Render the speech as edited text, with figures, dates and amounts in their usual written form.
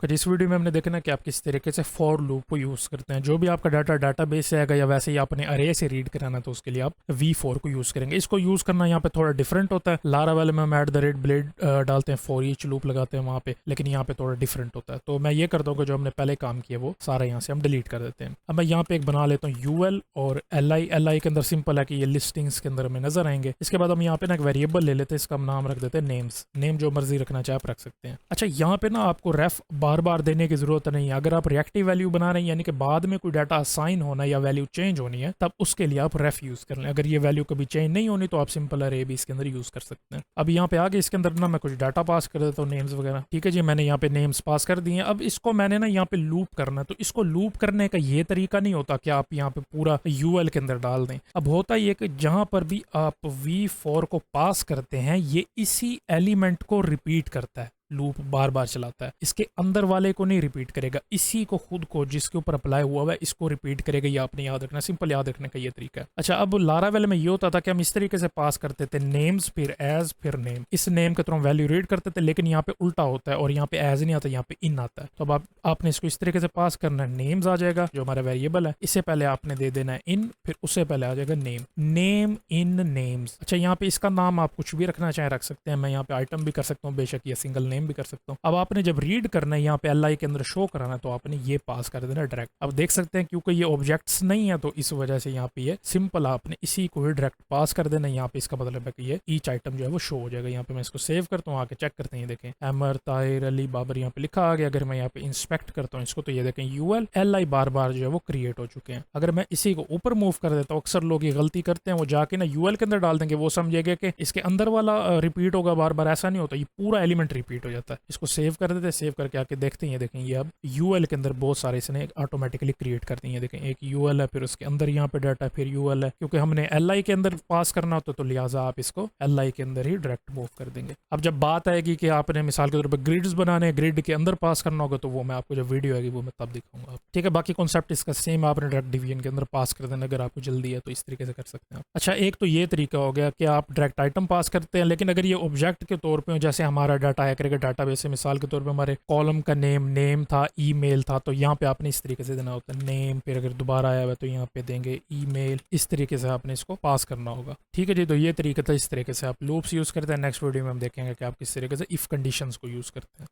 फिर इस वीडियो में हमने देखा ना कि आप किस तरीके से फॉर लूप को यूज़ करते हैं। जो भी आपका डाटा डाटाबेस से आएगा या वैसे ही आपने अरे से रीड कराना तो उसके लिए आप V4 को यूज़ करेंगे। इसको यूज़ करना यहाँ पे थोड़ा डिफरेंट होता है। लारावेल में हम @blade डालते हैं, फॉर ईच लूप लगाते हैं वहाँ पे, लेकिन यहाँ पे थोड़ा डिफरेंट होता है। तो मैं ये करता हूँ कि जो हमने पहले काम किया वो सारा यहाँ से हम डिलीट कर देते हैं। अब मैं यहाँ पे एक बना लेता हूँ UL और LI के अंदर सिंपल है कि ये लिस्टिंग्स के अंदर हमें नजर आएंगे। इसके बाद हम यहाँ पे ना एक वेरिएबल ले लेते हैं, इसका हम नाम रख देते हैं नेम्स। नेम जो मर्जी रखना चाहे आप रख सकते हैं। अच्छा, यहाँ पे ना आपको रेफ बार बार देने की जरूरत नहीं है। अगर आप रिएक्टिव वैल्यू बना रहे हैं यानी कि बाद में कोई डाटा असाइन होना या वैल्यू चेंज होनी है, तब उसके लिए आप रेफ यूज कर लें। अगर ये वैल्यू कभी चेंज नहीं होनी तो आप सिंपल अरे भी इसके अंदर यूज कर सकते हैं। अब यहाँ पे आगे इसके अंदर ना मैं कुछ डाटा पास कर देता हूँ, नेम्स वगैरह। ठीक है जी, मैंने यहाँ पे नेम्स पास कर दिए। अब इसको मैंने ना यहाँ पे लूप करना है, तो इसको लूप करने का ये तरीका नहीं होता कि आप यहाँ पे पूरा UL के अंदर डाल दें। अब होता ये कि जहां पर भी आप V4 को पास करते हैं, ये इसी एलिमेंट को रिपीट करता है, लूप बार बार चलाता है। इसके अंदर वाले को नहीं रिपीट करेगा, इसी को खुद को जिसके ऊपर अप्लाई हुआ है इसको रिपीट करेगा। ये आपने याद रखना, सिंपल याद रखने का ये तरीका है। अच्छा, अब लारावेल में ये होता था कि हम इस तरीके से पास करते थे, नेम्स फिर एज फिर नेम। इस नेम के थ्रू हम वैल्यू रीड करते थे, लेकिन यहाँ पे उल्टा होता है और यहाँ पे एज नहीं आता, यहाँ पे इन आता है। तो अब आपने इसको इस तरीके से पास करना है, नेम्स आ जाएगा जो हमारा वेरिएबल है। इससे पहले आपने दे देना है इन, फिर उससे पहले आ जाएगा नेम, नेम इन नेम्स। अच्छा, यहाँ पे इसका नाम आप कुछ भी रखना चाहे रख सकते हैं। मैं यहाँ पे आइटम भी कर सकता हूँ, बेशक ये सिंगल नेम भी कर सकता हूँ। अब आपने जब रीड करना है यहाँ पे LI के अंदर शो कराना है, तो आपने ये पास कर देना डायरेक्ट। अब देख सकते हैं क्योंकि ये ऑब्जेक्ट्स नहीं है तो इस वजह से यहाँ पे ये सिंपल आपने इसी को ही डायरेक्ट पास कर देना। यहाँ पे इसका मतलब है कि ये ईच आइटम जो है वो शो हो जाएगा। यहाँ पे मैं इसको सेव करता हूँ, आके चेक करते हैं, देखें अमर ताहिर अली बाबर यहाँ पे लिखा आ गया। अगर मैं यहाँ पे इंस्पेक्ट करता हूँ इसको तो ये देखें UL LI बार बार जो है वो क्रिएट हो चुके हैं। अगर मैं इसी को ऊपर मूव कर देता हूँ, अक्सर लोग ये गलती करते हैं, वो जाके ना UL के अंदर डाल देंगे, वो समझेगा कि इसके अंदर वाला रिपीट होगा बार बार। ऐसा नहीं होता, ये पूरा एलिमेंट रिपीट हो जाता है। इसको सेव कर देते हैं, सेव करके आके देखते हैं, देखें ये अब UL के अंदर बहुत सारे इसने ऑटोमेटिकली क्रिएट कर दिए हैं। देखें एक UL है, फिर उसके अंदर यहाँ पे डाटा, फिर UL है। क्योंकि हमने LI के अंदर पास करना होता तो लिहाजा आप इसको LI के अंदर ही डायरेक्ट मूव कर देंगे। अब जब बात आएगी कि आपने मिसाल के तौर पर ग्रिड्स बनाने, ग्रिड के अंदर पास करना होगा, तो वो मैं आपको जब वीडियो आएगी वो मैं तब दिखाऊंगा। ठीक है, बाकी कॉन्सेप्ट इसका सेम, आपने डायरेक्ट डिवीजन के अंदर पास कर देना अगर आपको जल्दी है तो इस तरीके से कर सकते हैं आप। अच्छा, एक तो ये तरीका हो गया कि आप डायरेक्ट आइटम पास करते हैं, लेकिन अगर ये ऑब्जेक्ट के तौर पर जैसे हमारा डाटा आया करेगा डाटाबेस से, मिसाल के तौर पर हमारे कॉलम का नेम था, ईमेल था, तो यहाँ पे आपने इस तरीके से देना होता है नेम, फिर अगर दोबारा आया हुआ तो यहाँ पे देंगे ईमेल। इस तरीके से आपने इसको पास करना होगा। ठीक है जी, तो ये तरीका था, इस तरीके से आप लूप्स यूज करते हैं। नेक्स्ट वीडियो में हम देखेंगे कि आप किस तरीके से इफ कंडीशंस को यूज करते हैं।